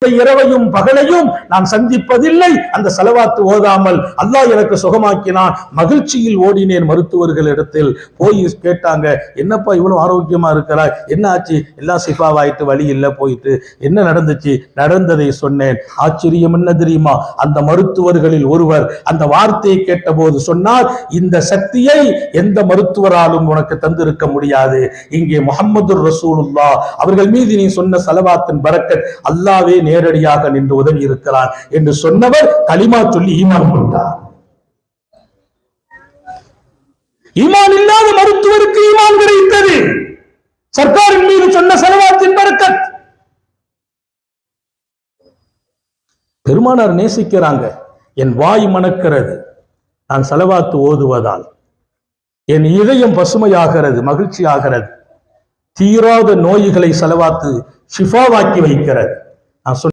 இரவையும் பகலையும் நான் சந்திப்பதில்லை அந்த ஸலவாத் ஓதாமல். அல்லாஹ் எனக்கு சுகமாக்கினான். மகிழ்ச்சியில் ஓடினேன் மருத்துவர்களிடத்தில். போய் கேட்டாங்க, என்னப்பா இவ்வளவு ஆரோக்கியமா இருக்கிறாய், என்ன ஆச்சு? எல்லாம் சிஃபாவாயிட்டு, வழி இல்லை, போயிட்டு என்ன நடந்துச்சு? நடந்ததை சொன்னேன். ஆச்சரியம் என்ன தெரியுமா? அந்த மருத்துவர்களில் ஒருவர் அந்த வார்த்தையை கேட்ட போது சொன்னார், இந்த சக்தியை எந்த மருத்துவராலும் உனக்கு தந்திருக்க முடியாது. இங்கே முஹம்மது ரசூலுல்லாஹ் அவர்கள் மீது நீ சொன்ன ஸலவாத்தின் பரக்கத் அல்லாஹ்வே நேரடியாக நின்று உதவி இருக்கிறார் என்று சொன்னவர் கலிமா சொல்லி ஈமான் கொண்டார். ஈமான் இல்லாத மருத்துவருக்கு ஈமான் கிடைத்தது. சர்க்காரின் மீது சொன்ன ஸலவாத்தின் பரக்கத். பெருமானார் நேசிக்கிறாங்க. என் வாய் மணக்கிறது நான் ஸலவாத் ஓதுவதால், என் இதயம் பசுமையாகிறது, மகிழ்ச்சி ஆகிறது. தீராத நோய்களை ஸலவாத்து ஷிஃபாவாக்கி வைக்கிறது. நான்